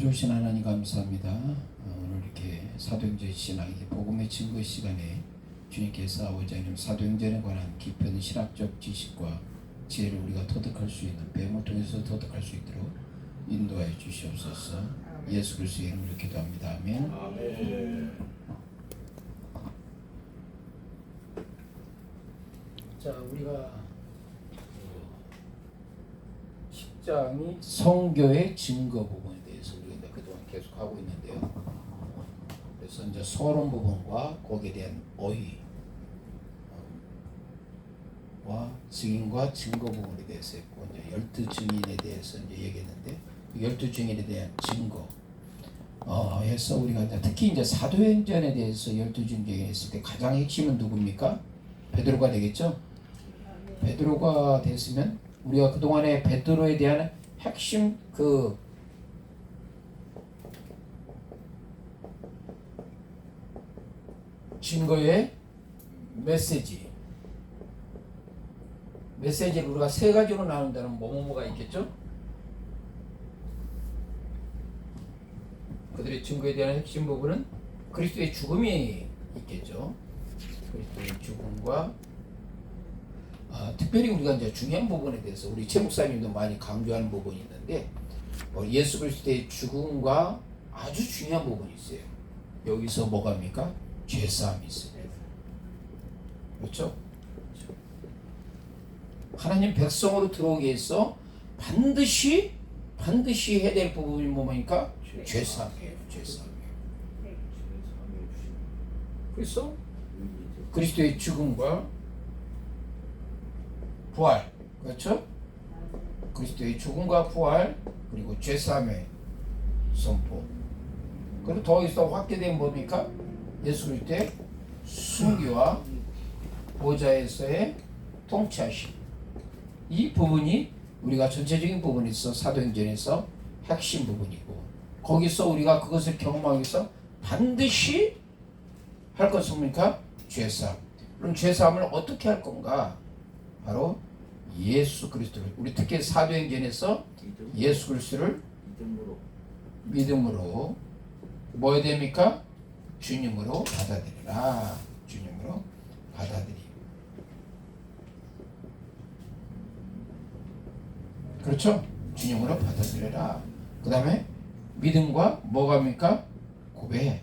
좋으신 하나님 감사합니다. 오늘 이렇게 사도행전 신앙 복음의 증거 시간에 주님께서 아버지 하나님 사도행전에 관한 깊은 신학적 지식과 지혜를 우리가 터득할 수 있는 배움을 통해서 터득할 수 있도록 인도하여 주시옵소서. 예수 그리스도의 이름으로 기도합니다. 아멘. 아멘. 자, 우리가 10장이 성교의 증거 부분에 대해서 우리가 그동안 계속 하고 있는데요. 그래서 이제 서론 부분과 거기에 대한 어휘와 증인과 증거 부분에 대해서 했고, 이제 12증인에 대해서 이제 얘기했는데, 12증인에 대한 증거 해서 우리가 이제 특히 이제 사도행전에 대해서 12증인 얘기했을 때 가장 핵심은 누굽니까? 베드로가 되겠죠? 베드로가 됐으면 우리가 그동안에 베드로에 대한 핵심 증거의 메시지를 우리가 세 가지로 나눈다는 뭐뭐가 있겠죠? 그들의 증거에 대한 핵심 부분은 그리스도의 죽음이 있겠죠. 그리스도의 죽음과 특별히 우리가 이제 중요한 부분에 대해서 우리 최 목사님도 많이 강조하는 부분이 있는데, 예수 그리스도의 죽음과 아주 중요한 부분이 있어요. 여기서 뭐가입니까? 죄사함이 있어요. 그렇죠? 하나님 백성으로 들어오기 위해서 반드시 해야 될 부분이 뭐니까? 죄사함이에요. 죄사함이에요. 그래서 그리스도의 죽음과 부활, 그렇죠? 그리스도의 죽음과 부활, 그리고 죄사함의 선포. 그리고 더 이상 확대된 뭡니까? 예수 그리스도의 순교와 보좌에서의 통치하심. 이 부분이 우리가 전체적인 부분에서 사도행전에서 핵심 부분이고, 거기서 우리가 그것을 경험하기 위해서 반드시 할 것은 뭡니까? 죄사함. 그럼 죄사함을 어떻게 할 건가? 바로 예수 그리스도를, 우리 특히 사도행전에서 예수 그리스도를 믿음으로 뭐 해야 됩니까? 주님으로 받아들이라. 주님으로 받아들이. 그렇죠? 주님으로 받아들여라. 그 다음에 믿음과 뭐가 합니까? 고백.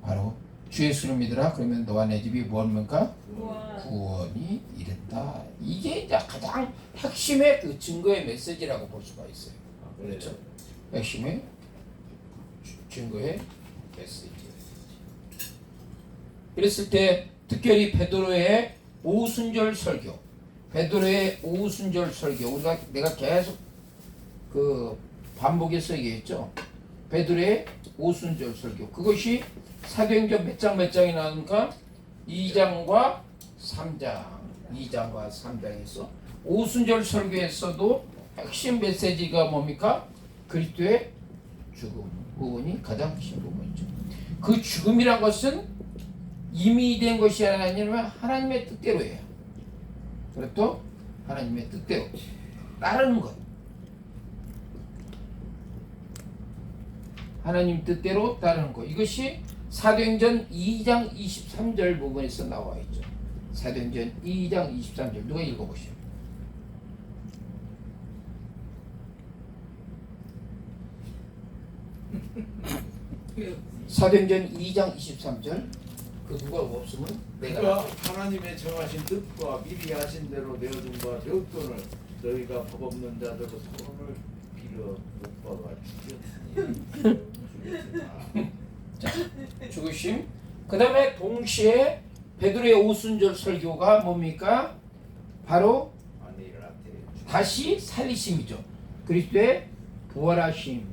바로 주 예수를 믿으라. 그러면 너와 내 집이 뭐합니까? 구원이 이른다. 이게 이제 가장 핵심의 그 증거의 메시지라고 볼 수가 있어요. 그렇죠? 핵심의 증거의 메시지. 그랬을 때 특별히 베드로의 오순절 설교, 내가 계속 반복해서 얘기했죠. 베드로의 오순절 설교, 그것이 사도행전 몇 장이 나오니까 2장과 3장에서 오순절 설교에서도 핵심 메시지가 뭡니까? 그리스도의 죽음 부분이 가장 핵심 부분이죠. 그 죽음이란 것은 이미 된 것이 아니라 하나님의 뜻대로예요. 그리고 하나님의 뜻대로 따르는 것, 하나님 뜻대로 따르는 것, 이것이 사도행전 2장 23절 부분에서 나와 있죠. 사도행전 2장 23절 누가 읽어보시죠. 사도행전 2장 23절 그 누가 없으면 내가 하나님의 정하신 뜻과 미리 하신 대로 내어준 바 되었거늘 너희가 법 없는 자들로 서론을 빌어 못 박아 죽였으니 자, 죽으심. 그 다음에 동시에 베드로의 오순절 설교가 뭡니까? 바로 다시 살리심이죠. 그리스도의 부활하심.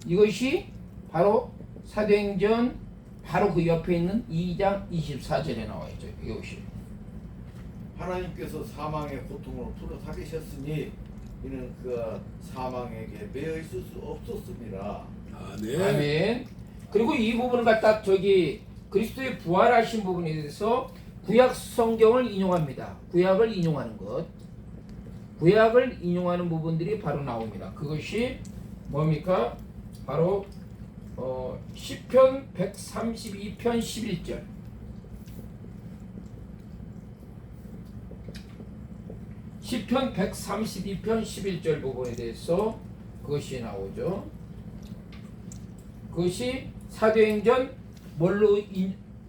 이것이 바로 사도행전 바로 그 옆에 있는 2장 24절에 나와 있죠. 이것이 하나님께서 사망의 고통을 풀어 살리셨으니 이는 그 사망에게 매여 있을 수 없었습니다. 아멘. 그리고 이 부분을 갖다 그리스도의 부활하신 부분에 대해서 구약 성경을 인용합니다. 구약을 인용하는 부분들이 바로 나옵니다. 그것이 뭡니까? 바로 시편 132편 11절. 시편 132편 11절 부분에 대해서 그것이 나오죠. 그것이 사도행전 뭘로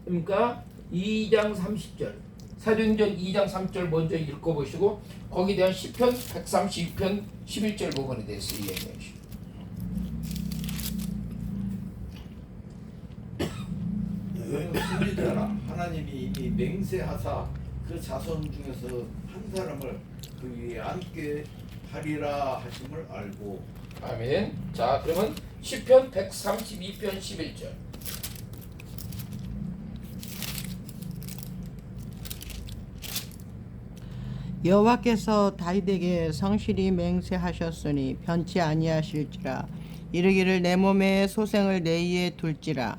그러니까 2장 30절. 사도행전 2장 3절 먼저 읽어보시고 거기에 대한 시편 132편 11절 부분에 대해서 이야기해 주시고. 여인들아 하나님이 이미 맹세하사 그 자손 중에서 한 사람을 그 위에 앉게 하리라 하심을 알고. 아멘. 자, 그러면 시편 132편 11절. 여호와께서 다윗에게 성실히 맹세하셨으니 변치 아니하실지라. 이르기를 내 몸에 소생을 내 위에 둘지라.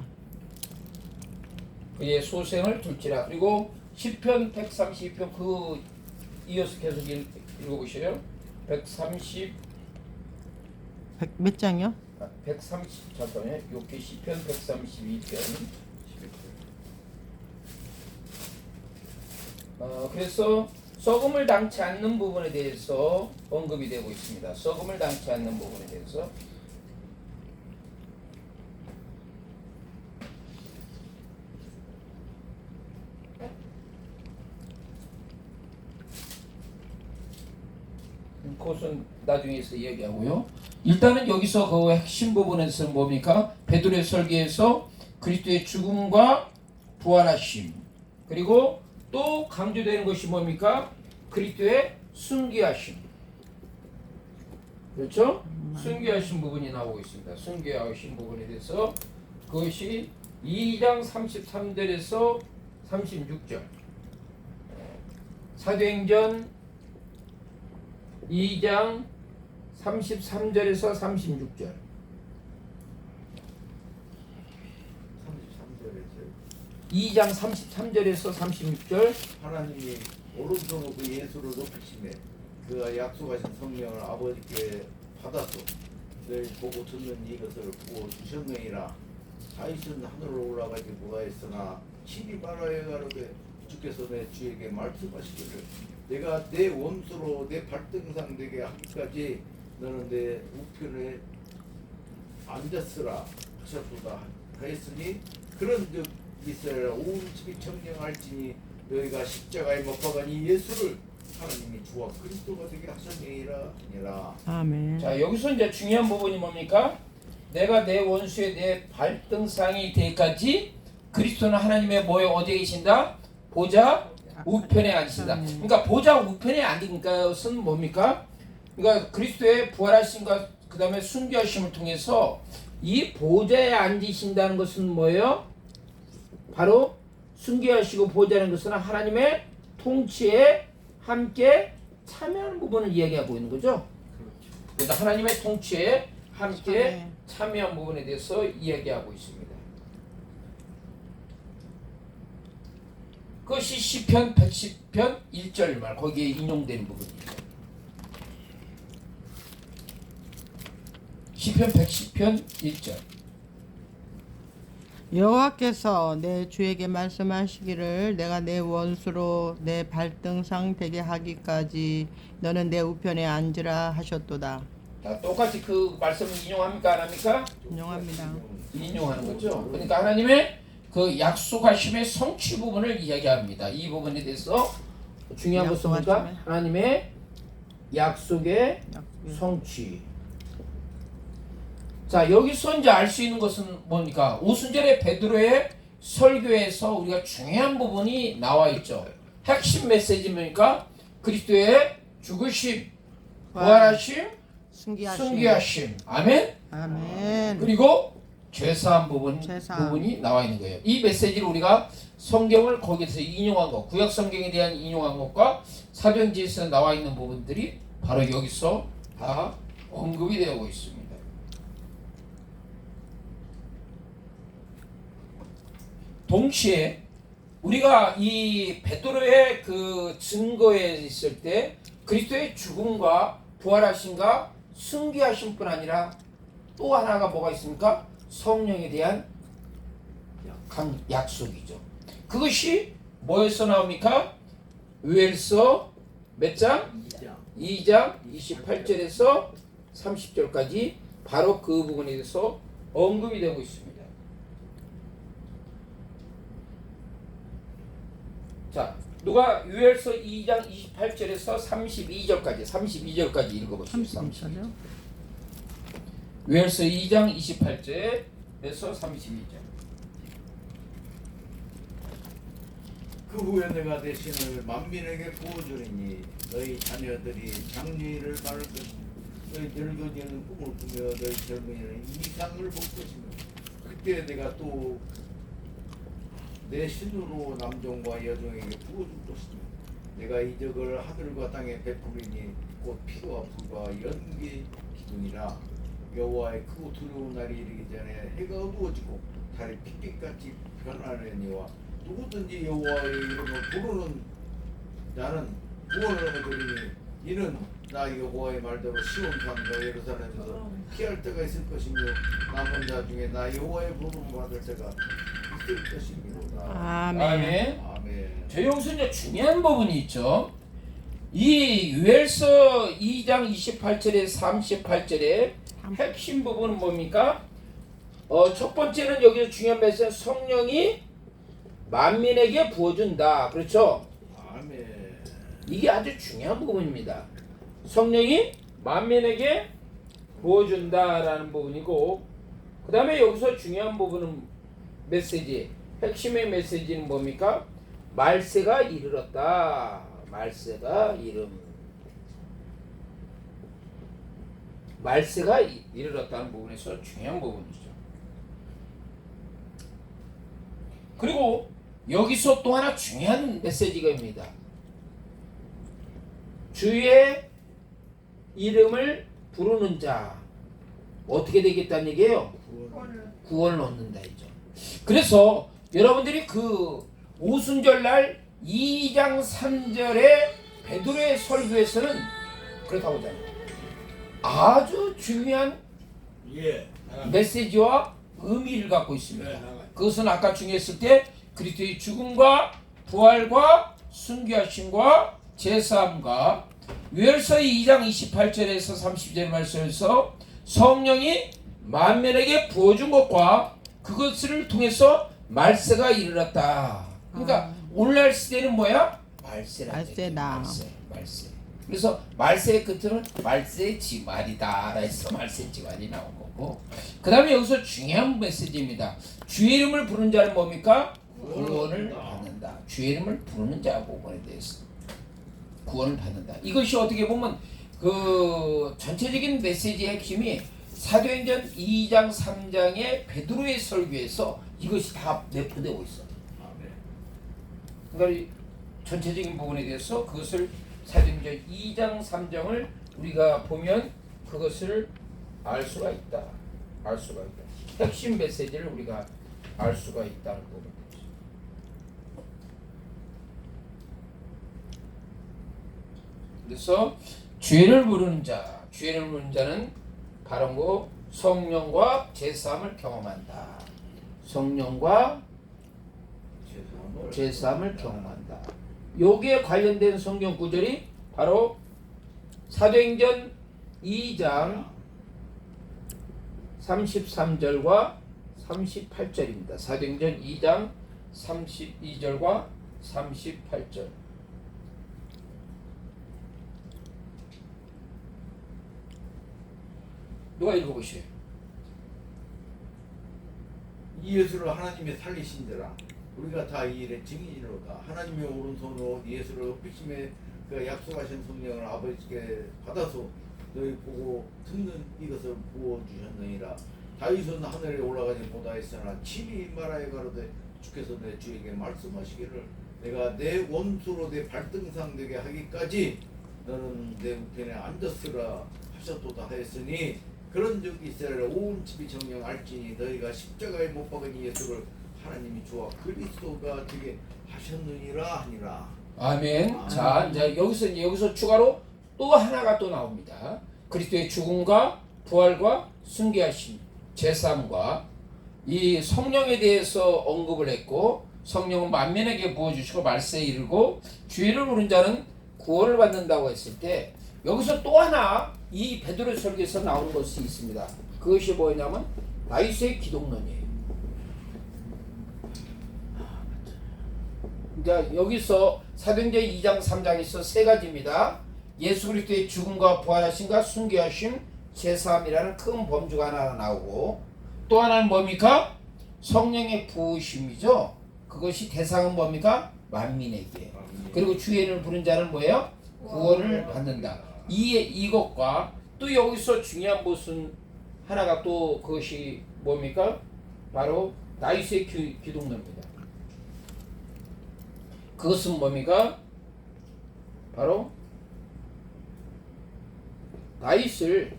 그의 소생을 둘지라. 그리고 시편 132편 그 이어서 계속 읽어보시요. 130 몇 장이요? 130 잠깐만요. 요게 시편 132편 11편. 그래서 썩음을 당치 않는 부분에 대해서 언급이 되고 있습니다. 썩음을 당치 않는 부분에 대해서. 그것은 나중에서 얘기하고요. 일단은 여기서 그 핵심 부분에서 뭡니까? 베드로의 설계에서 그리스도의 죽음과 부활하심, 그리고 또 강조되는 것이 뭡니까? 그리스도의 순교하심. 그렇죠? 순교하신 부분이 나오고 있습니다. 순교하신 부분에 대해서 그것이 2장 33절에서 36절. 사도행전 2장 33절에서 36절. 33절에서 2장 33절에서 36절. 하나님이 오른손으로 그 예수를 높이시매 그가 약속하신 성령을 아버지께 받아서 너희 보고 듣는 이것을 부어 주셨느니라. 다윗은 하늘로 올라가지 못하였으나 친히 말하여 가로되 주께서 내 주에게 말씀하시기를 내가 내 원수로 내 발등상 되게 하기까지 너는 내 우편에 앉았으라 하셨도다 하였으니 그런즉 이스라엘 온 집이 청령할지니 너희가 십자가에 못 박으니 예수를 하나님이 주와 그리스도가 되게 하셨느니라 하니라. 아멘. 자, 여기서 이제 중요한 부분이 뭡니까? 내가 내 원수의 내 발등상이 되기까지 그리스도는 하나님의 뭐에 어디에 계신다? 보좌 우편에 앉으신다. 그러니까 보좌 우편에 앉은 것은 뭡니까? 그러니까 그리스도의 부활하심과 그 다음에 순교하심을 통해서 이 보좌에 앉으신다는 것은 뭐예요? 바로 순교하시고 보좌라는 것은 하나님의 통치에 함께 참여하는 부분을 이야기하고 있는 거죠. 그래서 하나님의 통치에 함께 참여한 부분에 대해서 이야기하고 있습니다. 그것이 시편 110편 1절 말 거기에 인용된 부분입니다. 시편 110편 1절. 여호와께서 내 주에게 말씀하시기를 내가 내 원수로 내 발등상 되게 하기까지 너는 내 우편에 앉으라 하셨도다. 자, 똑같이 그 말씀을 인용합니까 안 합니까? 인용합니다. 인용하는 거죠. 그러니까 하나님의 그 약속하심의 성취 부분을 이야기합니다. 이 부분에 대해서 중요한 것은 뭔가 하나님의 약속의 성취. 자, 여기서 이제 알 수 있는 것은 뭡니까? 오순절의 베드로의 설교에서 우리가 중요한 부분이 나와 있죠. 핵심 메시지 뭡니까? 그리스도의 죽으심, 부활하심, 순교하심. 아멘. 아멘. 그리고 죄사한 부분이 나와 있는 거예요. 이 메시지를 우리가 성경을 거기서 인용한 것, 구약 성경에 대한 인용한 것과 사도행전에서 나와 있는 부분들이 바로 여기서 다 언급이 되고 있습니다. 동시에 우리가 이 베드로의 그 증거에 있을 때 그리스도의 죽음과 부활하심과 승귀하심뿐 아니라 또 하나가 뭐가 있습니까? 성령에 대한 약속이죠. 그것이 뭐에서 나옵니까? 요엘서 몇 장? 2장 28절에서 30절까지 바로 그 부분에 대해서 언급이 되고 있습니다. 자, 누가 요엘서 2장 28절에서 32절까지 읽어보시죠. 32절요? 요엘서 2장 28절에서 32절. 그 후에 내가 대신을 만민에게 부어주리니 너희 자녀들이 장래를 말할 것이며 너희 늙은이는 꿈을 꾸며 너희 젊은이는 이상을 볼 것이며 그때 내가 또 내 신으로 남종과 여종에게 부어줄 것이며 내가 이적을 하늘과 땅에 베푸리니 곧 피와 불과 연기 기둥이라 여호와의 크고 두려운 날이 이르기 전에 해가 어두워지고 달이 핏빛같이 변하려니와 누구든지 여호와의 이름을 부르는 자는 구원을 얻으리니 이는 나 여호와의 말대로 시온 산과 예루살렘에서 피할 때가 있을 것이며 남은 자 중에 나 여호와의 부름을 받을 때가 있을 것이미로다. 아멘. 아멘. 아멘. 저 여기서 이제 중요한 부분이 있죠. 이 요엘서 2장 28절에서 38절의 핵심 부분은 뭡니까? 첫 번째는 여기서 중요한 메시지, 성령이 만민에게 부어준다. 그렇죠? 아멘. 이게 아주 중요한 부분입니다. 성령이 만민에게 부어준다라는 부분이고, 그 다음에 여기서 중요한 부분은 메시지, 핵심의 메시지는 뭡니까? 말세가 이르렀다. 말세가 이르렀다는 부분에서 중요한 부분이죠. 그리고 여기서 또 하나 중요한 메시지가 입니다. 주의 이름을 부르는 자 어떻게 되겠다는 얘기예요? 구원을 얻는다 이죠. 그래서 여러분들이 그 오순절날 2장 3절의 베드로의 설교에서는 그렇다고 하잖아요. 아주 중요한 메시지와 의미를 갖고 있습니다. 그것은 아까 중요했을 때 그리스도의 죽음과 부활과 순교하심과 제사함과 요엘서 2장 28절에서 30절 말씀에서 성령이 만민에게 부어준 것과 그것을 통해서 말세가 이르렀다. 그러니까 오늘날 시대는 뭐야? 말세다. 말세. 그래서 말세의 끝은 말세의 지말이다. 해서 말세 지말이 나온 거고. 그 다음에 여기서 중요한 메시지입니다. 주의 이름을 부르는 자는 뭡니까? 구원을 받는다. 주의 이름을 부르는 자 부분에 대해서 구원을 받는다. 이것이 어떻게 보면 그 전체적인 메시지의 핵심이 사도행전 2장 3장의 베드로의 설교에서 이것이 다 내포되고 있어. 그러니까 전체적인 부분에 대해서 그것을 사도행전 2장 3장을 우리가 보면 그것을 알 수가 있다. 알 수가 있다. 핵심 메시지를 우리가 알 수가 있다는 부분이죠. 그래서 죄를 부르는 자는 바로 성령과 제사함을 경험한다. 성령과 제사함을 경험한다. 여기에 관련된 성경 구절이 바로 사도행전 2장 33절과 38절입니다. 사도행전 2장 32절과 38절. 누가 읽어보시오. 이 예수를 하나님이 살리신 자라 우리가 다 이 일의 증인이로다. 하나님의 오른손으로 예수를 높이심에 그 약속하신 성령을 아버지께 받아서 너희 보고 듣는 이것을 부어주셨느니라. 다윗은 하늘에 올라가지 못하였으나 친히 말하여 가로되 주께서 내 주에게 말씀하시기를 내가 내 원수로 내 발등상 되게 하기까지 너는 내 우편에 앉았으라 하셨도다 하였으니 그런즉 이스라엘 온 집이 정령 알지니 너희가 십자가에 못 박은 이 예수를 하나님이 주와 그리스도가 되게 하셨느니라 하니라. 아멘. 자, 이제 여기서 추가로 또 하나가 또 나옵니다. 그리스도의 죽음과 부활과 순교하심, 제사함과 이 성령에 대해서 언급을 했고, 성령은 만민에게 부어주시고 말세에 이르고 주의를 부른 자는 구원을 받는다고 했을 때, 여기서 또 하나 이 베드로 설교에서 나오는 것이 있습니다. 그것이 뭐냐면 다윗의 기독론이에요. 그러니까 여기서 사도행전 2장 3장에서 세 가지입니다. 예수 그리스도의 죽음과 부활하심과 순교하심, 제사함이라는 큰 범주가 하나 나오고, 또 하나는 뭡니까? 성령의 부으심이죠. 그것이 대상은 뭡니까? 만민에게. 그리고 주인을 부른 자는 뭐예요? 구원을 받는다. 이것과 또 여기서 중요한 것은 하나가 또 그것이 뭡니까? 바로 다윗의 기독론입니다. 그것은 뭡니까? 바로 다윗을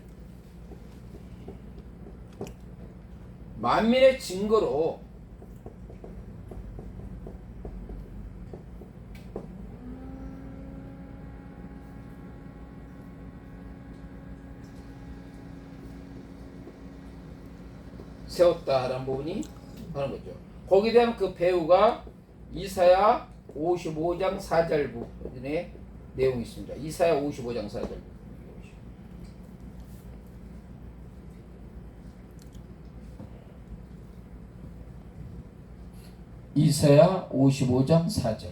만민의 증거로 세웠다라는 부분이 하는 거죠. 거기에 대한 그 배우가 이사야 55장 4절 부분의 내용이 있습니다. 이사야 55장 4절. 이사야 55장 4절.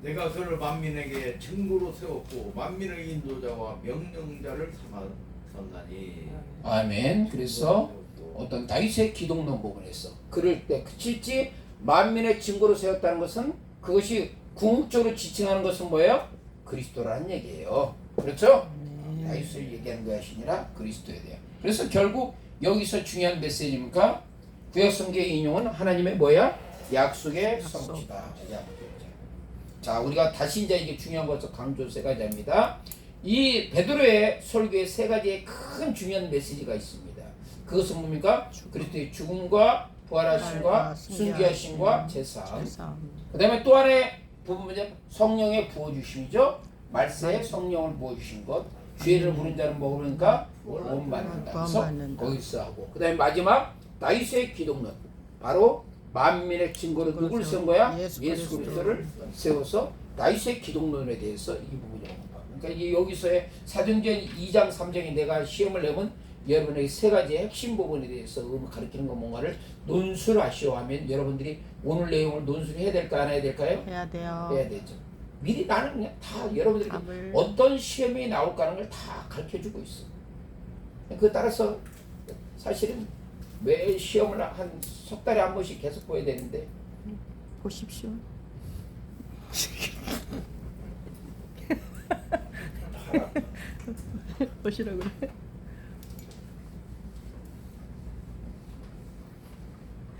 내가 그를 만민에게 증거로 세웠고 만민의 인도자와 명령자를 삼았나니. 아멘. 그래서 어떤 다윗의 기독론 부분에서 그럴 때 그칠지 만민의 증거로 세웠다는 것은 그것이 궁극적으로 지칭하는 것은 뭐예요? 그리스도라는 얘기예요. 그렇죠? 다윗을 얘기하는 것이 아니라 그리스도에 대해. 그래서 결국 여기서 중요한 메시지입니까? 구약 성경의 인용은 하나님의 뭐야? 약속의 성취다. 자, 우리가 다시 이제 이게 중요한 것을 강조 세 가지입니다. 이 베드로의 설교에 세 가지의 큰 중요한 메시지가 있습니다. 그것은 뭡니까? 그리스도의 죽음과 부활하심과 순교하심과 제사함. 그 다음에 또 하나의 부분은 성령의 부어주심이죠. 말세에 성령을 부어주신 것. 죄를 부른 자는 뭐 그러니까 구원 받는다. 그래서 거기서 하고. 그 다음에 마지막 다윗의 기독론. 바로 만민의 증거로 누구를 세운 거야? 예수 그리스도를 세워서 다윗의 기독론에 대해서 이 부분이 언급합니다. 그러니까 이 여기서의 사도행전 2장 3장에 내가 시험을 내면 여러분에게 세 가지의 핵심 부분에 대해서 가르치는 거 뭔가를 논술을 하시오 하면 여러분들이 오늘 내용을 논술을 해야 될까 안 해야 될까요? 해야 돼요. 해야 되죠. 미리 나는 그냥 다 여러분들이 어떤 시험이 나올까 하는 걸 다 가르쳐주고 있어. 그 따라서 사실은 매 시험을 한 석 달에 한 번씩 계속 보야 되는데 보십시오. 보시라고 그래.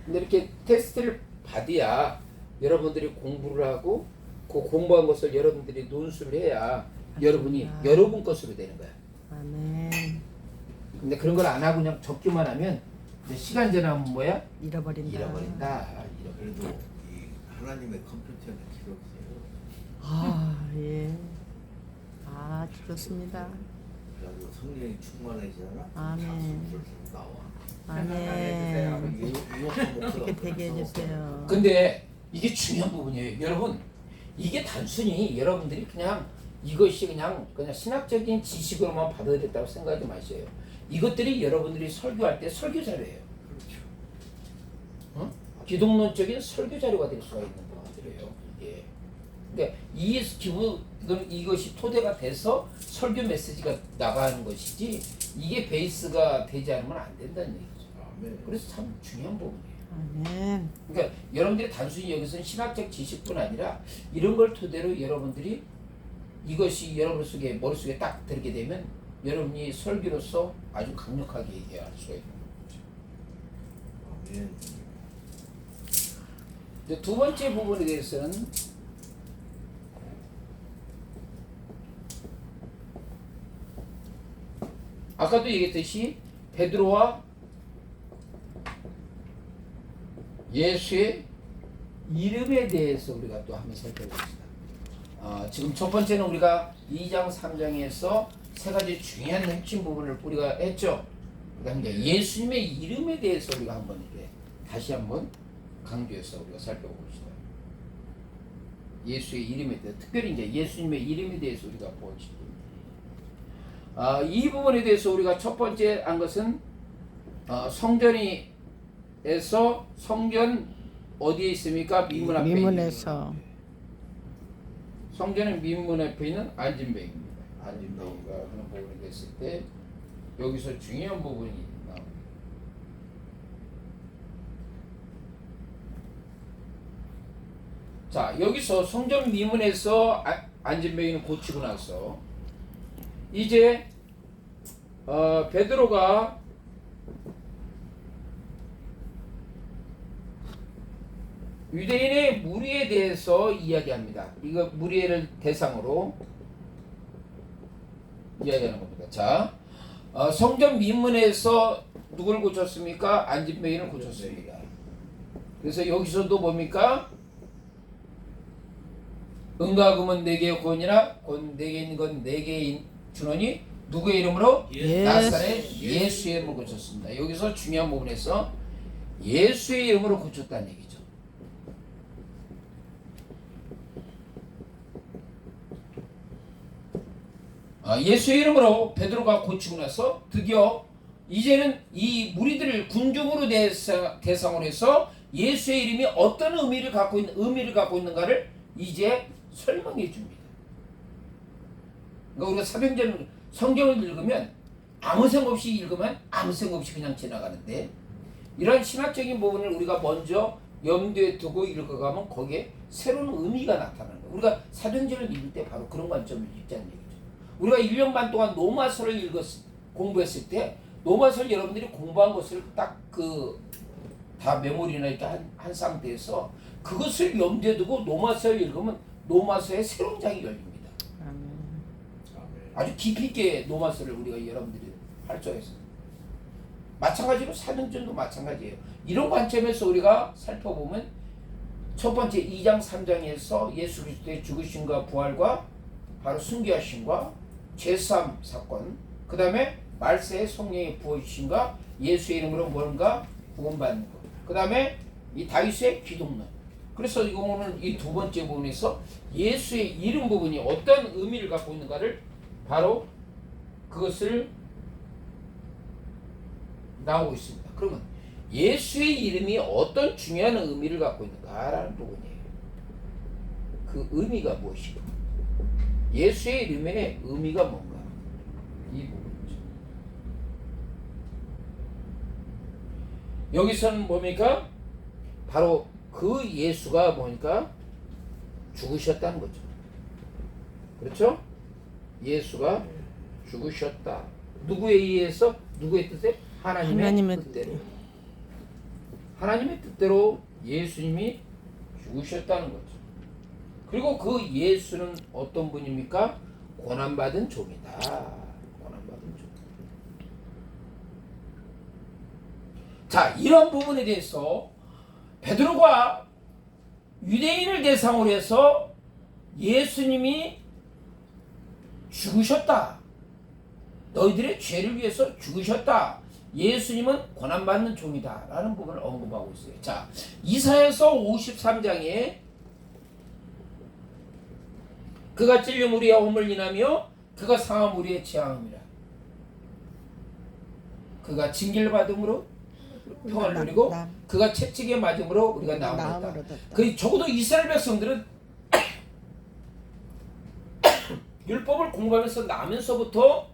근데 이렇게 테스트를 받아야 여러분들이 공부를 하고 그 공부한 것을 여러분들이 논술을 해야 여러분이 여러분 것으로 되는 거야. 아멘. 근데 그런 걸 안 하고 그냥 적기만 하면 이제 시간 지나면 뭐야? 잃어버린다. 그래도 이 하나님의 컴퓨터는 기록해요. 아 예. 아 좋습니다. 그래가지고 성령이 충만해지잖아. 아멘. 자수를 나와. 아멘. 그렇게 되게 해주세요. 근데 이게 중요한 부분이에요. 여러분, 이게 단순히 여러분들이 그냥 이것이 그냥 신학적인 지식으로만 받아들였다고 생각하지 마세요. 이것들이 여러분들이 설교할 때 설교 자료예요. 그렇죠. 어? 기독론적인 설교 자료가 될 수가 있는 것들이에요. 이게. 그러니까 이 기분 이것이 토대가 돼서 설교 메시지가 나가는 것이지 이게 베이스가 되지 않으면 안 된다는 얘기죠. 아멘. 그래서 참 중요한 부분이에요. 아멘. 그러니까 여러분들이 단순히 여기서는 신학적 지식뿐 아니라 이런 걸 토대로 여러분들이 이것이 여러분 속에 머릿속에 딱 들게 되면 여러분이 설교로서 아주 강력하게 얘기할 수가 있는 거죠. 아멘. 이제 두 번째 부분에 대해서는 아까도 얘기했듯이 베드로와 예수의 이름에 대해서 우리가 또 한번 살펴봅시다. 지금 첫 번째는 우리가 2장 3장에서 세 가지 중요한 핵심 부분을 우리가 했죠. 그다음에 이제 예수님의 이름에 대해서 우리가 한번 이렇게 다시 한번 강조해서 우리가 살펴봅시다. 예수의 이름에 대해서, 특별히 이제 예수님의 이름에 대해서 우리가 보시죠. 이 부분에 대해서 우리가 첫 번째 한 것은 성전에서 성전 어디에 있습니까? 민문 앞에 미문에서 있는 성전은 민문 앞에 있는 안진뱅입니다. 안진뱅이가 그런 부분이 됐을 때 여기서 중요한 부분이 나옵니다. 자, 여기서 성전 미문에서 안진뱅이는 고치고 나서 이제 베드로가 유대인의 무리에 대해서 이야기합니다. 이거 무리를 대상으로 이야기하는 겁니다. 자, 성전 민문에서 누굴 고쳤습니까? 안진뱅이를 고쳤습니다. 그래서 여기서도 뭡니까? 은과 금은 네개의 권이나 네개 있는 건 네개인 준원이 누구의 이름으로? 나사렛 예수의 이름으로 고쳤습니다. 여기서 중요한 부분에서 예수의 이름으로 고쳤다는 얘기죠. 예수의 이름으로 베드로가 고치고 나서 드디어 이제는 이 무리들을 군중으로 대상으로 해서 예수의 이름이 어떤 의미를 갖고 있는가를 이제 설명해 줍니다. 그러니까 우리가 사도행전 성경을 읽으면 아무 생각 없이 읽으면 아무 생각 없이 그냥 지나가는데 이런 신학적인 부분을 우리가 먼저 염두에 두고 읽어가면 거기에 새로운 의미가 나타나는 거예요. 우리가 사도행전을 읽을 때 바로 그런 관점을 읽자는 얘기죠. 우리가 1년 반 동안 로마서를 공부했을 때 로마서를 여러분들이 공부한 것을 딱 다 메모리나 이렇게 한 상태에서 그것을 염두에 두고 로마서를 읽으면 로마서의 새로운 장이 열립니다. 아주 깊이 있게 로마서를 우리가 여러분들이 할 줄 알았어요. 마찬가지로 사도행전도 마찬가지예요. 이런 관점에서 우리가 살펴보면 첫 번째 2장 3장에서 예수 그리스도의 죽으심과 부활과 바로 순교하심과 죄사함 사건, 그 다음에 말세의 성령의 부어주심과 예수의 이름으로 뭔가 구원받는 것, 그 다음에 이 다윗의 기독론. 그래서 이거 오늘 이 두 번째 부분에서 예수의 이름 부분이 어떤 의미를 갖고 있는가를 바로 그것을 나오고 있습니다. 그러면 예수의 이름이 어떤 중요한 의미를 갖고 있는가라는 부분이에요. 그 의미가 무엇인가? 예수의 이름의 의미가 뭔가? 이 부분이죠. 여기서는 뭡니까? 바로 그 예수가 뭐니까? 죽으셨다는 거죠. 그렇죠? 예수가 죽으셨다. 누구에 의해서? 누구의 뜻에? 하나님의 뜻대로. 하나님의 뜻대로 예수님이 죽으셨다는 거죠. 그리고 그 예수는 어떤 분입니까? 고난받은 종이다. 고난받은 종. 자, 이런 부분에 대해서 베드로가 유대인을 대상으로 해서 예수님이 죽으셨다. 너희들의 죄를 위해서 죽으셨다. 예수님은 고난받는 종이다. 라는 부분을 언급하고 있어요. 자, 이사야서 53장에 그가 찔림 우리의 허물 인하며 그가 상함 우리의 재앙이라. 그가 징계를 받음으로 평안을 누리고 그가 채찍에 맞음으로 우리가 나음을 얻었다. 그 적어도 이스라엘 백성들은 율법을 공부하면서 나면서부터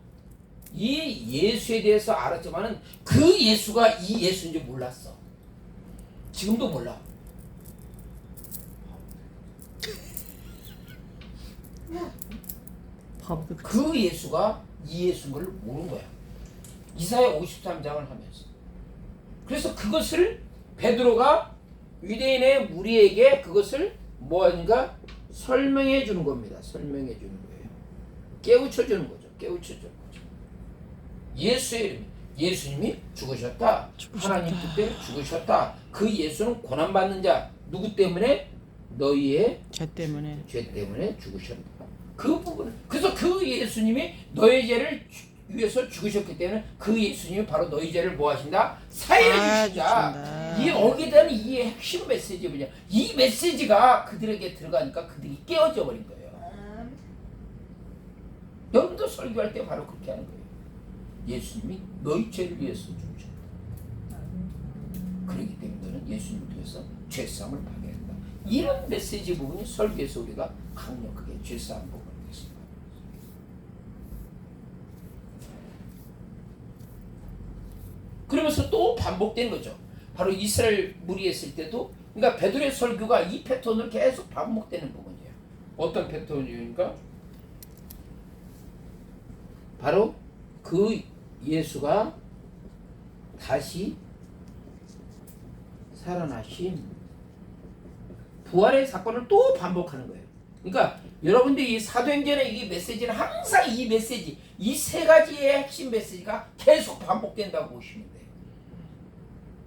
이 예수에 대해서 알았지만은 그 예수가 이 예수인지 몰랐어. 지금도 몰라. 그 예수가 이 예수인 걸 모르는 거야. 이사야 53장을 하면서. 그래서 그것을 베드로가 유대인의 무리에게 그것을 뭐하는가? 설명해 주는 겁니다. 설명해 주는 거예요. 깨우쳐 주는 거죠. 깨우쳐 주는 거죠. 예수의 이름, 예수님이 죽으셨다. 하나님 뜻대로 죽으셨다. 그 예수는 고난받는 자, 누구 때문에? 너희의 죄 때문에. 죄 때문에 죽으셨다. 그 부분. 그래서 그 예수님이 너희 죄를 위해서 죽으셨기 때문에 그 예수님이 바로 너희 죄를 뭐 하신다? 사해 주신다. 이 여기에 대한 이 핵심 메시지 뭐냐? 이 메시지가 그들에게 들어가니까 그들이 깨어져 버린 거예요. 여러분도 설교할 때 바로 그렇게 하는 거예요. 예수님이 너희 죄를 위해서 죽으셨다. 그렇기 때문에 너는 예수님을 통해서 죄사함을 받아야 한다. 이런 메시지 부분이 설교에서 우리가 강력하게 죄사함 부분을 했습니다. 그러면서 또 반복된 거죠. 바로 이스라엘 무리했을 때도, 그러니까 베드로의 설교가 이 패턴으로 계속 반복되는 부분이에요. 어떤 패턴이니까? 바로 그 예수가 다시 살아나신 부활의 사건을 또 반복하는 거예요. 그러니까 여러분들이 이 사도행전의 이 메시지는 항상 이 메시지, 이 세 가지의 핵심 메시지가 계속 반복된다고 보시면 돼요.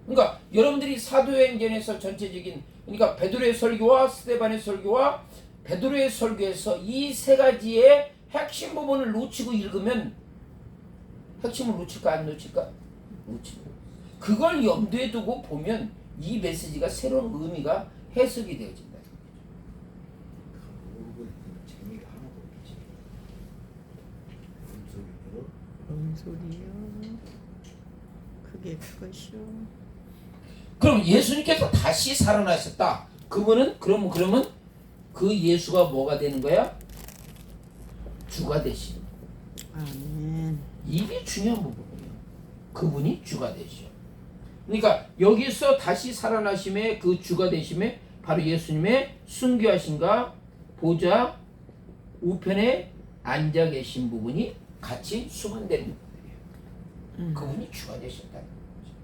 그러니까 여러분들이 사도행전에서 전체적인, 그러니까 베드로의 설교와 스데반의 설교와 베드로의 설교에서 이 세 가지의 핵심 부분을 놓치고 읽으면 핵심을 놓칠까 안 놓칠까? 놓치고. 그걸 염두에 두고 보면 이 메시지가 새로운 의미가 해석이 되어진다. 재미가 하나도 없지. 뭔 소리요? 그게 그것이요. 그럼 예수님께서 다시 살아나셨다. 그분은 그러면 그 예수가 뭐가 되는 거야? 주가 되시는. 아멘. 이게 중요한 부분이에요. 그분이 주가 되시오. 그러니까 여기서 다시 살아나심의 그 주가 되심에 바로 예수님의 순교하심과 보좌 우편에 앉아 계신 부분이 같이 수반되는 부분이에요. 그분이 주가 되셨다는 거죠.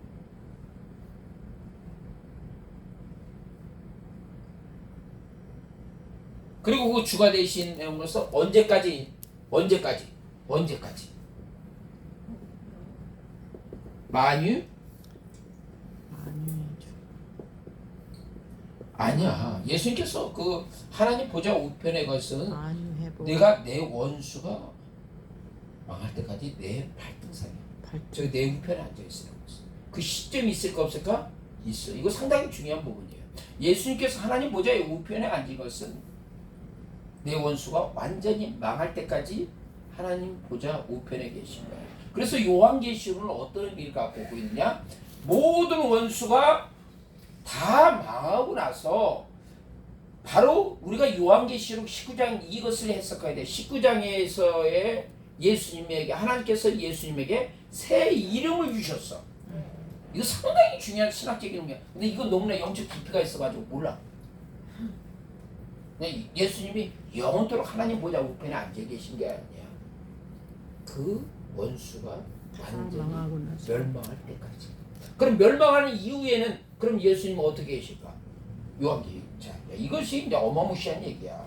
그리고 그 주가 되신 내용으로서 언제까지 만유? 아니야. 예수님께서 그 하나님 보좌 우편에 것은 내가 내 원수가 망할 때까지 내 발등상에 저기 내 우편에 앉아 있으라고 했어. 그 시점이 있을까 없을까? 있어. 이거 상당히 중요한 부분이에요. 예수님께서 하나님 보좌의 우편에 앉은 것은 내 원수가 완전히 망할 때까지 하나님 보좌 우편에 계신 거예요. 그래서 요한계시록은 어떤 의미를 갖고 오고 있느냐? 모든 원수가 다 망하고 나서 바로 우리가 요한계시록 19장 이것을 해석해야 돼. 19장에서의 예수님에게 하나님께서 예수님에게 새 이름을 주셨어. 이거 상당히 중요한 신학적인 의미야. 근데 이거 너무나 영적 깊이가 있어가지고 몰라. 예수님이 영원토록 하나님 보좌 우편에 앉아 계신 게 아니야. 그 원수가 완전히 멸망할 때까지. 그럼 멸망하는 이후에는 그럼 예수님은 어떻게 계실까? 요한계시록. 자, 이것이 이제 어마무시한 얘기야.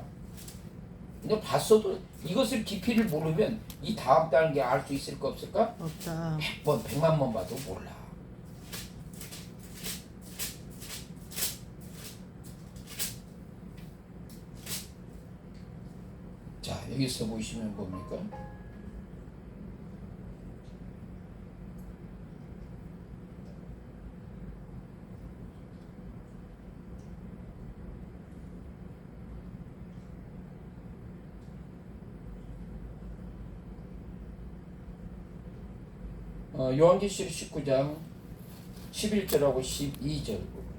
근데 봤어도 이것을 깊이를 모르면 이 다음 단계 알 수 있을까 없을까? 없다. 100번, 100만 번 봐도 몰라. 자, 여기서 보시면 뭡니까? 요한계시록 19장 11절하고 12절 부분입니다.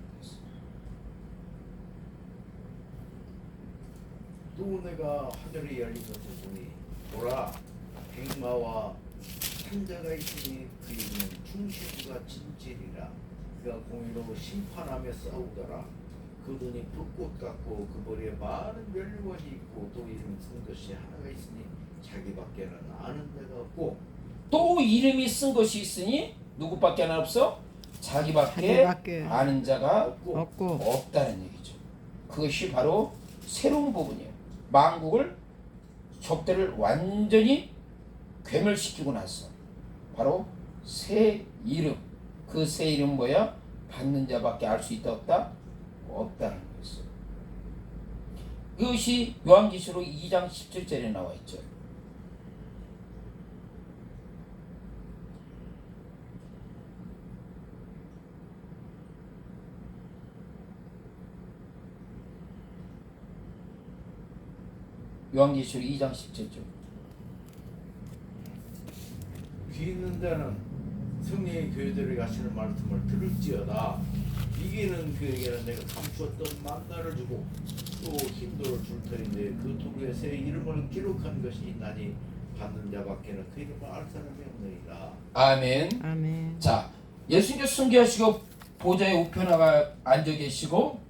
또 내가 하늘이 열린 것을 보니 보라 백마와 산자가 있으니 그 이름은 충실과 진실이라. 그가 공의로 심판하며 싸우더라. 그 눈이 불꽃 같고 그 머리에 많은 면류관이 있고 또 이름이 쓴 것이 하나가 있으니 자기밖에는 아는 데가 없고 또 이름이 쓴 것이 있으니 누구밖에 하나 없어? 자기밖에 아는 자가 없다는 얘기죠. 그것이 바로 새로운 부분이에요. 만국을 적들을 완전히 괴멸시키고 나서 바로 새 이름. 그 새 이름 뭐야? 받는 자밖에 알 수 있다 없다? 없다는 것이죠. 이것이 요한계시록 2장 17절에 나와 있죠. 요한계시록 2장 17절. 귀 있는 자는 성령의 교회들이 하시는 말씀을 들을지어다. 이기는 그에게는 내가 감추었던 만나를 주고 또 힘도를 줄 터인데 그 도구에 새 이름을 기록한 것이 있나니 받는 자밖에는 그 이름을 알 사람이 없느니라. 아멘. 아멘. 자, 예수님께서 승계하시고 보좌에 우편하가 앉아 계시고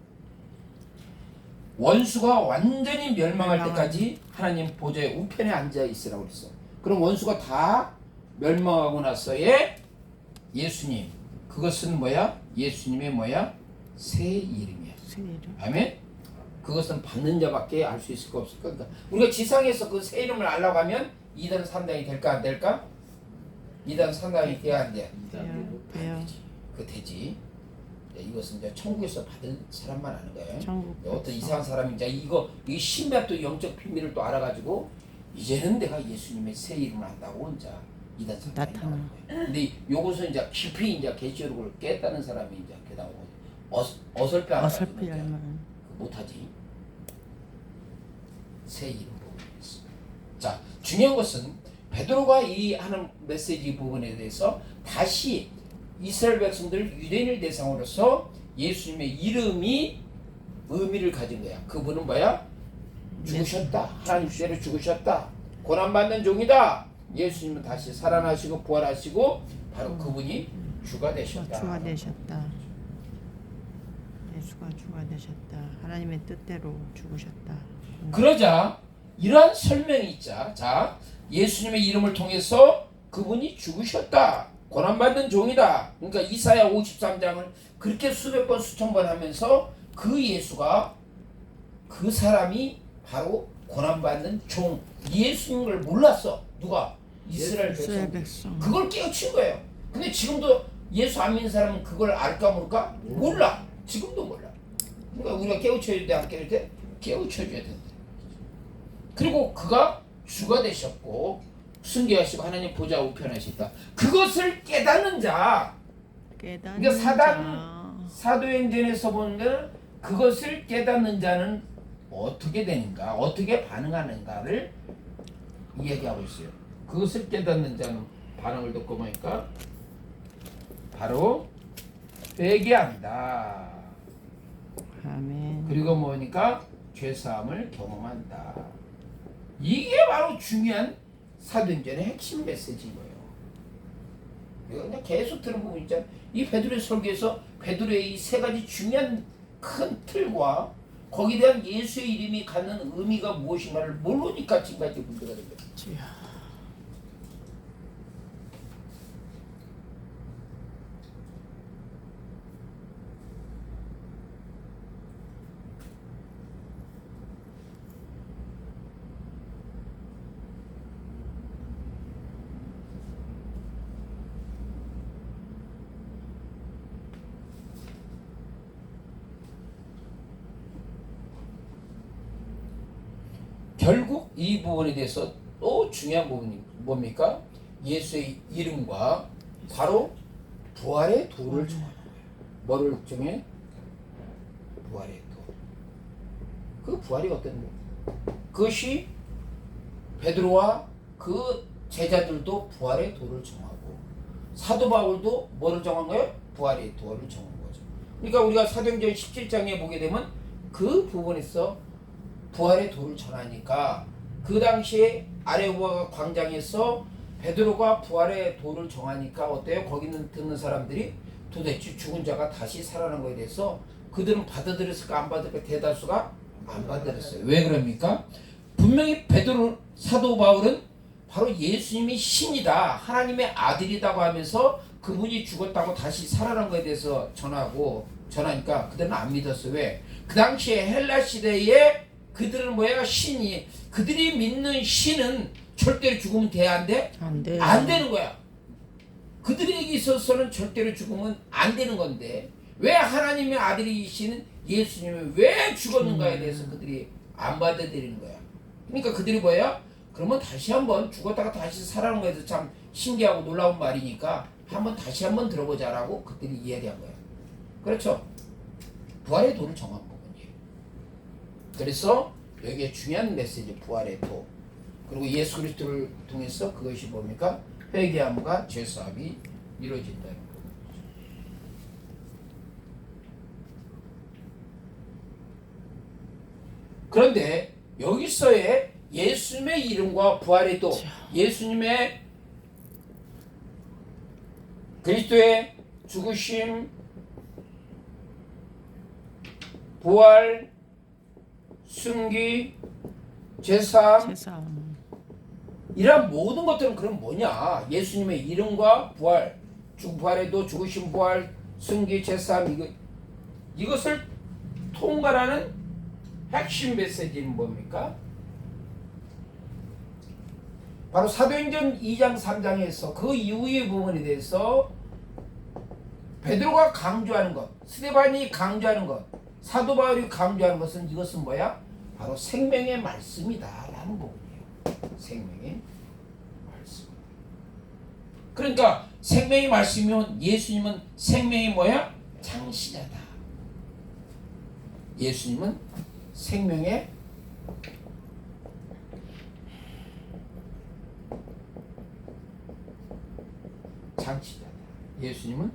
원수가 완전히 멸망할 때까지 하나님 보좌에 우편에 앉아 있으라고 그랬어. 그럼 원수가 다 멸망하고 나서의 예수님, 그것은 뭐야? 예수님의 뭐야? 새 이름이야. 새 이름. 아멘. 그것은 받는 자밖에 알 수 있을까 없을까? 그러니까 우리가 지상에서 그 새 이름을 알라고 하면 2단 3단이 될까 안 될까? 2단 3단이 돼야 안 돼? 돼요. 되지. 그 되지. 이것은 이제 천국에서 받은 사람만 아는 거예요. 천국. 어떤 이상한 사람이 이제 이 신비한 또 영적 비밀을 또 알아가지고 이제는 내가 예수님의 새 이름을 안다고 혼자 이단 사람이 나타나. 나오는 거예요. 근데 요것은 이제 깊이 이제 계시록을 깼다는 사람이 이제 그 나오고 어설페 안 어설피 가지고 알만. 못하지. 새 이름 부분이 있어. 자, 중요한 것은 베드로가 이 하는 메시지 부분에 대해서 다시 이스라엘 백성들 유대인을 대상으로서 예수님의 이름이 의미를 가진 거야. 그분은 뭐야? 죽으셨다. 하나님 죄로 죽으셨다. 고난받는 종이다. 예수님은 다시 살아나시고 부활하시고 바로 그분이 주가 되셨다. 주가 되셨다. 예수가 주가 되셨다. 하나님의 뜻대로 죽으셨다. 그러자 이러한 설명이 있자. 자, 예수님의 이름을 통해서 그분이 죽으셨다. 고난받는 종이다. 그러니까 이사야 53장을 그렇게 수백 번 수천 번 하면서 그 예수가 그 사람이 바로 고난받는 종 예수인 걸 몰랐어. 누가? 이스라엘 이스라엘 백성. 백성. 그걸 깨우친 거예요. 근데 지금도 예수 안 믿는 사람은 그걸 알까 모를까? 몰라. 지금도 몰라. 그러니까 우리가 깨우쳐야 돼, 안 깨울 때? 깨우쳐줘야 된다. 그리고 그가 주가 되셨고 승계하시고 하나님 보좌 우편하셨다. 그것을 깨닫는 자. 그러니까 사도행전에서 보는 그것을 깨닫는 자는 어떻게 되는가, 어떻게 반응하는가를 이야기하고 있어요. 그것을 깨닫는 자는 반응을 듣고 보니까 바로 회개한다. 아멘. 그리고 뭐니까 죄사함을 경험한다. 이게 바로 중요한 사도행전의 핵심 메시지인 거예요. 이거 그냥 계속 들은 부분 있잖아요. 이 베드로의 설교에서 베드로의 이 세 가지 중요한 큰 틀과 거기에 대한 예수의 이름이 갖는 의미가 무엇인가를 모르니까 지금까지 문제가 된 거예요. 결국 이 부분에 대해서 또 중요한 부분이 뭡니까? 예수의 이름과 바로 부활의 도를 정하는 거예요. 뭐를 정해? 부활의 도. 그 부활이 어떤 거예요? 그것이 베드로와 그 제자들도 부활의 도를 정하고 사도 바울도 뭐를 정한 거예요? 부활의 도를 정한 거죠. 그러니까 우리가 사도행전 17장에 보게 되면 그 부분에서 부활의 도를 전하니까 그 당시에 아레오아 광장에서 베드로가 부활의 도를 정하니까 어때요? 거기 있는 듣는 사람들이 도대체 죽은 자가 다시 살아난 거에 대해서 그들은 받아들였을까 안 받아들였을까? 대다수가 안 받아들였어요. 왜 그럽니까? 분명히 베드로 사도 바울은 바로 예수님이 신이다, 하나님의 아들이라고 하면서 그분이 죽었다고 다시 살아난 거에 대해서 전하니까 그들은 안 믿었어요. 왜? 그 당시에 헬라 시대에 그들은 뭐야? 신이. 그들이 믿는 신은 절대로 죽으면 돼? 안 돼? 안 돼. 안 되는 거야. 그들에게 있어서는 절대로 죽으면 안 되는 건데 왜 하나님의 아들이신 예수님이 왜 죽었는가에 대해서 그들이 안 받아들이는 거야. 그러니까 그들이 뭐야? 그러면 다시 한번 죽었다가 다시 살아난 거에 대해서 참 신기하고 놀라운 말이니까 한번 다시 한번 들어보자라고 그들이 이야기한 거야. 그렇죠? 부활의 도를 정한 부분이에요. 그래서 여기에 중요한 메시지 부활의 도. 그리고 예수 그리스도를 통해서 그것이 뭡니까? 회개함과 죄사함이 이루어진다는 거죠. 그런데 여기서의 예수님의 이름과 부활의 도, 예수님의 그리스도의 죽으심, 부활, 승기, 제사함 세상. 이런 모든 것들은 그럼 뭐냐? 예수님의 이름과 부활, 부활에도 죽으심, 부활, 승기, 제사함 이것을 통괄하는 핵심 메시지는 뭡니까? 바로 사도행전 2장 3장에서 그 이후의 부분에 대해서 베드로가 강조하는 것, 스데반이 강조하는 것, 사도 바울이 강조하는 것은 이것은 뭐야? 바로 생명의 말씀이다라는 부분이에요. 생명의 말씀. 그러니까 생명의 말씀이면 예수님은 생명이 뭐야? 창시자다. 예수님은 생명의 창시자다. 예수님은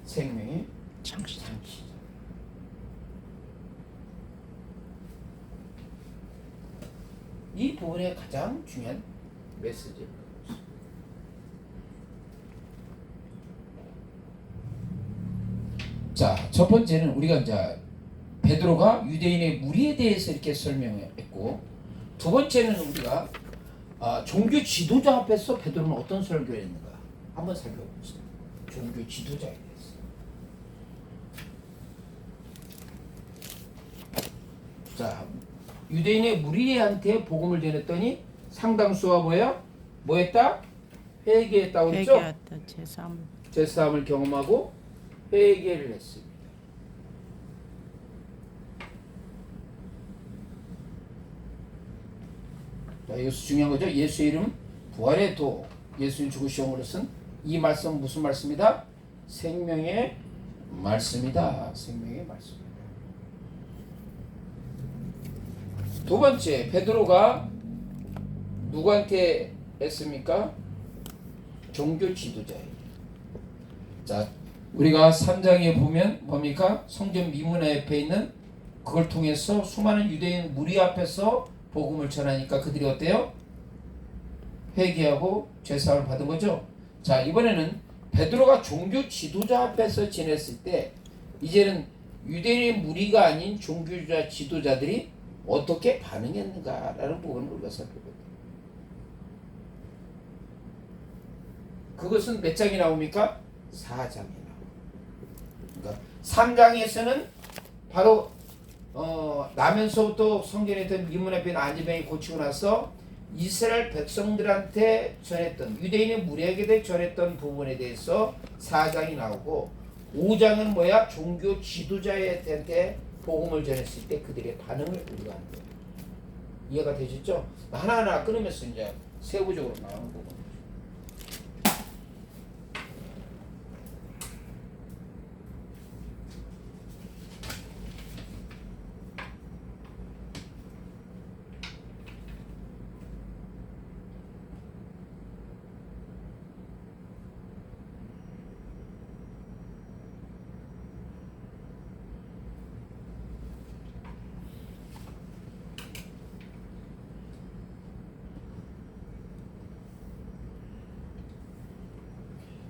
생명의 창시자. 이 부분의 가장 중요한 메시지입니다. 자, 첫 번째는 우리가 이제 베드로가 유대인의 무리에 대해서 이렇게 설명했고, 두 번째는 우리가 종교 지도자 앞에서 베드로는 어떤 설교를 했는가 한번 살펴봅시다. 종교 지도자에 대해서. 자, 유대인의 무리한테 복음을 전했더니 상당수가 뭐 했다? 회개했다고 했죠? 회개했다. 제사함을 경험하고 회개를 했습니다. 자, 이것이 중요한 거죠. 예수의 이름 부활의 도, 예수님 죽으심으로써 이 말씀은 무슨 말씀이다? 생명의 말씀이다. 생명의 말씀이다. 두 번째, 베드로가 누구한테 했습니까? 종교 지도자에게. 자, 우리가 3장에 보면 뭡니까? 성전 미문화 옆에 있는 그걸 통해서 수많은 유대인 무리 앞에서 복음을 전하니까 그들이 어때요? 회개하고 죄사함을 받은 거죠. 자, 이번에는 베드로가 종교 지도자 앞에서 지냈을 때 이제는 유대인의 무리가 아닌 종교자 지도자들이 어떻게 반응했는가라는 부분을 우리가 살펴보게 돼요. 그것은 몇 장이 나옵니까? 4장이 나옵니다. 그러니까 3장에서는 바로 나면서부터 성전에 있던 미문 앞에 있는 안지병이 고치고 나서 이스라엘 백성들한테 전했던 유대인의 무리에게 전했던 부분에 대해서 4장이 나오고 5장은 뭐야? 종교 지도자한테 복음을 전했을 때 그들의 반응을 우리가 하는 거예요. 이해가 되시죠? 하나하나 끊으면서 이제 세부적으로 나오는 부분.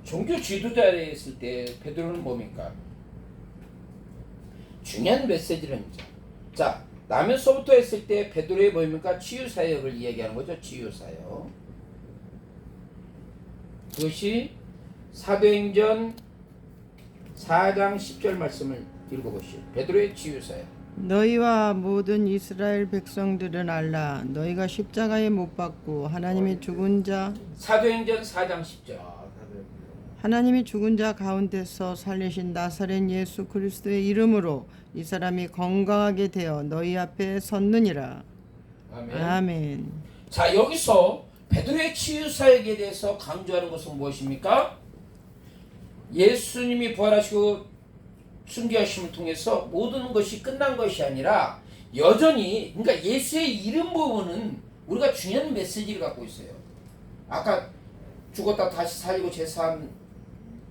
종교 지도자에 있을 때 베드로는 뭡니까? 중요한 메시지를 합니다. 자, 나면서부터 했을 때 베드로의 뭡니까? 치유사역을 이야기하는 거죠. 치유사역. 그것이 사도행전 4장 10절 말씀을 읽어보시오. 베드로의 치유사역. 너희와 모든 이스라엘 백성들은 알라. 너희가 십자가에 못 박고 하나님의 죽은 자 사도행전 4장 10절. 하나님이 죽은 자 가운데서 살리신 나사렛 예수 그리스도의 이름으로 이 사람이 건강하게 되어 너희 앞에 섰느니라. 아멘. 아멘. 자, 여기서 베드로의 치유 사역에 대해서 강조하는 것은 무엇입니까? 예수님이 부활하시고 순교하심을 통해서 모든 것이 끝난 것이 아니라 여전히, 그러니까 예수의 이름 부분은 우리가 중요한 메시지를 갖고 있어요. 아까 죽었다 다시 살리고 제사한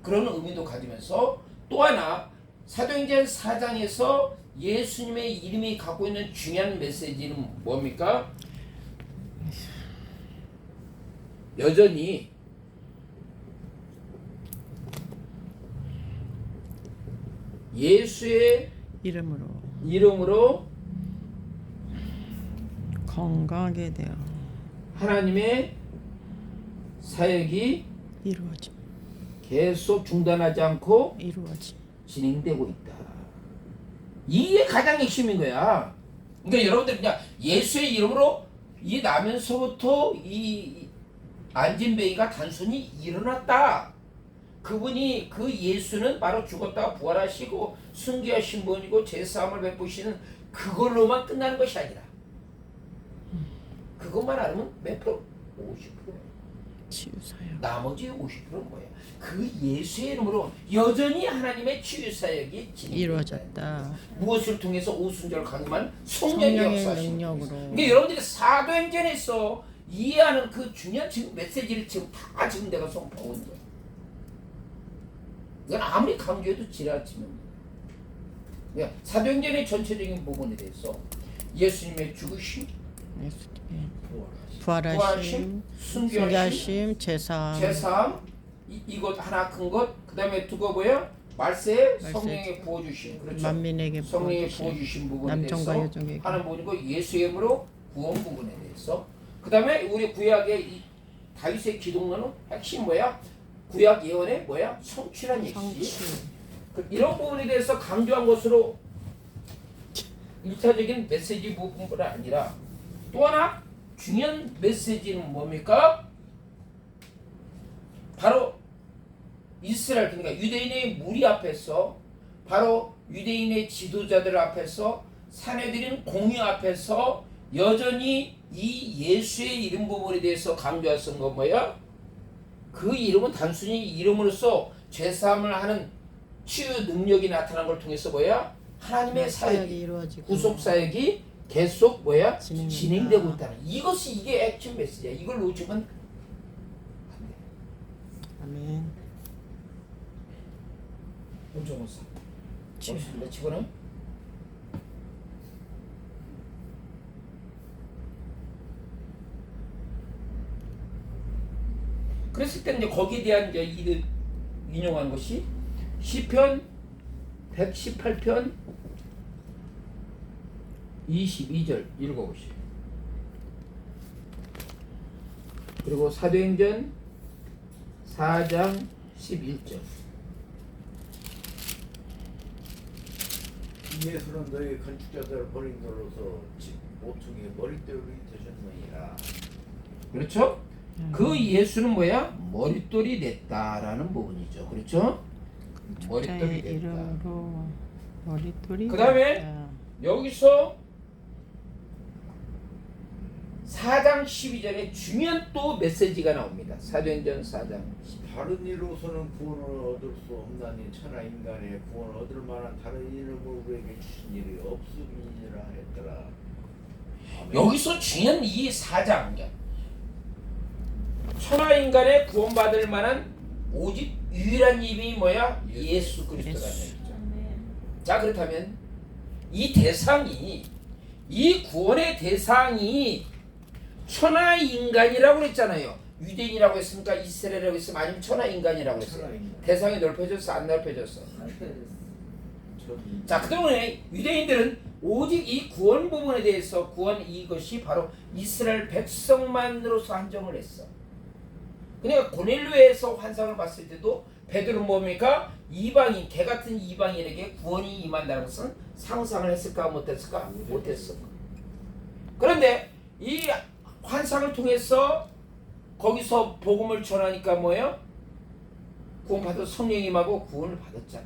그런 의미도 가지면서, 또 하나 사도행전 4장에서 예수님의 이름이 갖고 있는 중요한 메시지는 뭡니까? 여전히 예수의 이름으로 건강하게 되어 하나님의 사역이 이루어짐. 계속 중단하지 않고 이루어짐. 진행되고 있다. 이게 가장 핵심인 거야. 그러니까 여러분들 그냥 예수의 이름으로 이 나면서부터 이 안진뱅이가 단순히 일어났다. 그분이, 그 예수는 바로 죽었다가 부활하시고 순교하신 분이고 제사함을 베푸시는 그걸로만 끝나는 것이 아니라, 그것만 알면 몇 프로? 50%. 치유사역. 나머지 50%는 뭐예요? 그 예수의 이름으로 여전히 하나님의 치유 사역이 이루어졌다. 무엇을 통해서 오순절 강림한 성령의 역사하시는 능력으로. 그러니까 여러분들이 사도행전에서 이해하는 그 중요한 지금 메시지를 지금 다 지금 내가 선포하고 있는 거예요. 이건 아무리 강조해도 지나치면, 그러니까 사도행전의 전체적인 부분에 대해서 예수님의 죽으심, 예수님의 부활하심, 부활하심, 순교하심, 제사함, 이것 하나 큰 것, 그 다음에 두고 뭐야? 말세, 말세, 성령의 부어주심, 그렇죠? 만민에게 성령의 부어주심, 부어주신 부분에 남편과 대해서 여종에게 하는 부분이고, 예수의 이름으로 구원 부분에 대해서, 그 다음에 우리 구약의 이 다윗의 기독론은 핵심 뭐야? 구약 예언의 뭐야? 성취란 얘기지. 이런 부분에 대해서 강조한 것으로 1차적인 메시지 부분뿐 아니라, 또 하나 중요한 메시지는 뭡니까? 바로 이스라엘, 그러니까 유대인의 무리 앞에서, 바로 유대인의 지도자들 앞에서, 사내들인 공의 앞에서 여전히 이 예수의 이름 부분에 대해서 강조했던 건 뭐야? 그 이름은 단순히 이름으로서 죄사함을 하는 치유 능력이 나타난 걸 통해서 뭐야? 하나님의 사역이, 이루어지고 구속 사역이 계속 뭐야? 진행된다. 진행되고 있다는, 이것이 이게 핵심 메시지야. 이걸 놓치면 안 돼. 아멘. 문정호사 멋있습니다. 치고는 그랬을 때 이제 거기에 대한 이제 인용한 것이 시편 118편 22절 읽어보시오. 그리고 사도행전 4장 11절. 예수는 너희 건축자들을 버린 돌로서 집 모퉁이의 머릿돌이 되셨느니라. 그렇죠? 그 예수는 뭐야? 머릿돌이 됐다라는 부분이죠. 그렇죠? 머릿돌이 자의 됐다. 이름으로 머릿돌이 그 다음에 됐다. 여기서 4장 12절에 중요한 또 메시지가 나옵니다. 사도행전 4장 12절. 다른 이로서는 구원을 얻을 수 없나니 천하 인간의 구원을 얻을 만한 다른 이름을 우리에게 주신 일이 없음이니라 했더라. 아멘. 여기서 중요한 이 4장, 천하 인간의 구원받을 만한 오직 유일한 이름이 뭐야? 예수 그리스도라는 얘기죠. 자, 그렇다면 이 대상이, 이 구원의 대상이 천하 인간이라고 그랬잖아요. 유대인이라고 했습니까? 이스라엘이라고 했으면, 아니면 천하 인간이라고 했어요? 천하 인간. 대상이 넓혀졌어, 안 넓혀졌어? 전 자, 그동안에 유대인들은 오직 이 구원 부분에 대해서, 구원 이것이 바로 이스라엘 백성만으로서 한정을 했어. 그러니까 고넬료에서 환상을 봤을 때도 베드로는 뭡니까? 이방인, 개 같은 이방인에게 구원이 임한다는 것은 상상을 했을까 못했을까? 못했어. 그런데 이 환상을 통해서 거기서 복음을 전하니까 뭐예요? 구원받아 성령이 임하고 구원을 받았잖아.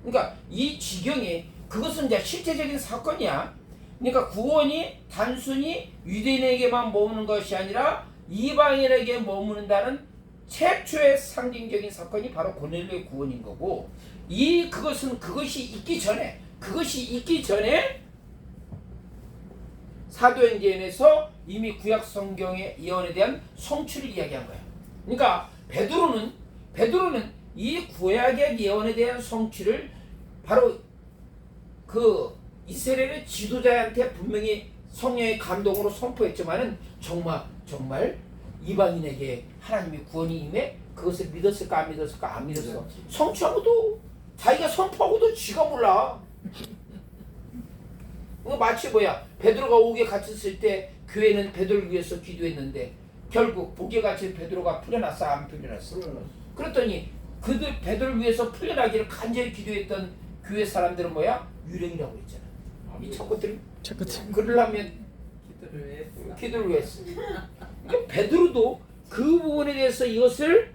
그러니까 이 지경이 그것은 이제 실제적인 사건이야. 그러니까 구원이 단순히 유대인에게만 머무는 것이 아니라 이방인에게 머무른다는 최초의 상징적인 사건이 바로 고넬료의 구원인 거고, 그것이 있기 전에 사도행전에서 이미 구약 성경의 예언에 대한 성취를 이야기한 거야. 그러니까 베드로는 이 구약의 예언에 대한 성취를 바로 그 이스라엘의 지도자한테 분명히 성령의 감동으로 선포했지만은 정말 이방인에게 하나님의 구원이 임해 그것을 믿었을까 안 믿었을까 안 믿었어. 성취하고도 자기가 선포하고도 지가 몰라. 마치 베드로가 옥에 갇혔을 때 교회는 베드로를 위해서 기도했는데 결국 옥에 갇힌 베드로가 풀려났어 안 풀려났어? 그랬더니 그들 베드로를 위해서 풀려나기를 간절히 기도했던 교회 사람들은 유령이라고 했잖아. 이 첫것들이 그러려면 기도를 왜 했어? 그러니까 베드로도 그 부분에 대해서 이것을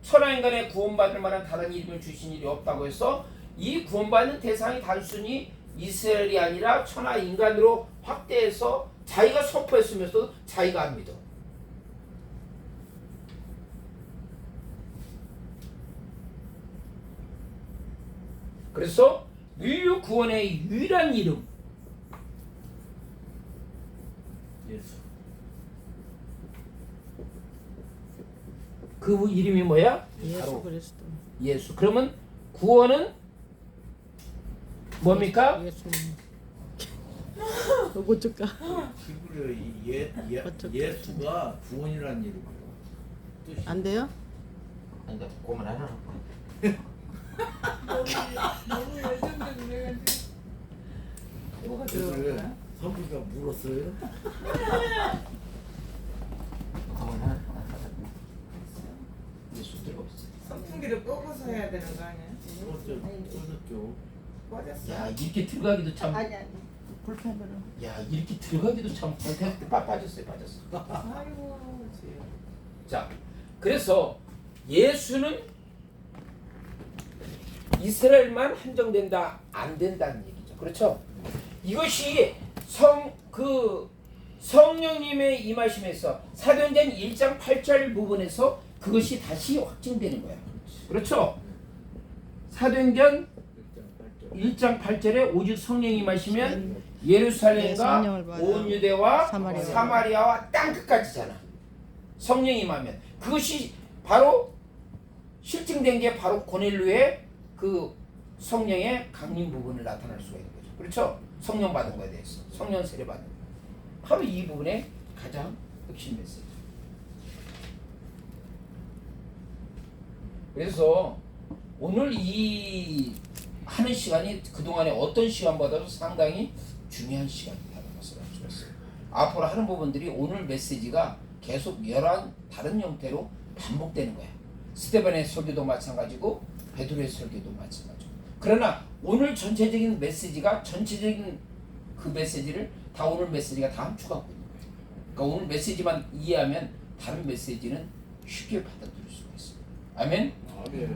천하인간의 구원받을 만한 다른 이름을 주신 일이 없다고 해서 이 구원받는 대상이 단순히 이스라엘이 아니라 천하인간으로 확대해서 자기가 선포했으면서도 자기가 안 믿어. 그래서 인류 구원의 유일한 이름 예수. 그 이름이 뭐야? 예수 바로 그리스도. 예수. 그러면 구원은 뭡니까? 예수님. 어쩌까? 그래 예수가 구원이라는 이름이에요. 안 돼요? 근데 고만 하나. 너무 열정적인 내가 뭐가 그래 선비가 물었어요. 고만 하나. 예수 들어갔어. 선풍기를 끄고서 해야 되는 거 아니야? 어쩌죠? 꺼졌어. 야 이렇게 들어가기도 참. 아니 불편으로. 야 이렇게 들어가기도 참. 빠졌어요. 아이고 지금. 자, 그래서 예수는 이스라엘만 한정된다, 안 된다는 얘기죠. 그렇죠? 이것이 성령님의 임하심에서 사도행전 1장 8절 부분에서 그것이 다시 확증되는 거야. 그렇죠? 사도행전 1장 8절에 오직 성령이 임하시면 예루살렘과 온 유대와 사마리아와 땅 끝까지잖아. 성령이 임하면 그것이 바로 실증된 게 바로 고넬료의 그 성령의 강림 부분을 나타날 수가 있는 거죠. 그렇죠? 성령 받은 거에 대해서 성령 세례 받은 거. 바로 이 부분의 가장 핵심 메시지. 그래서 오늘 이 하는 시간이 그동안에 어떤 시간보다도 상당히 중요한 시간이라는 것을 알 수가 있어요. 앞으로 하는 부분들이 오늘 메시지가 계속 여러 다른 형태로 반복되는 거야. 스데반의 설교도 마찬가지고 베드로의 설교도 마찬가지고. 그러나 오늘 전체적인 메시지가 전체적인 그 메시지를 다 오늘 메시지가 다 함축하고 있는 거예요. 그러니까 오늘 메시지만 이해하면 다른 메시지는 쉽게 받아들일 수가 있어요. 아멘.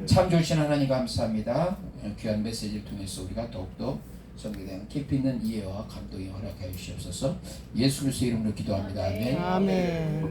참 좋으신 하나님 감사합니다. 귀한 메시지를 통해서 우리가 더욱더 성경에 대한 깊이 있는 이해와 감동이 허락하여 주시옵소서. 예수 그리스도의 이름으로 기도합니다. 아멘. 아멘.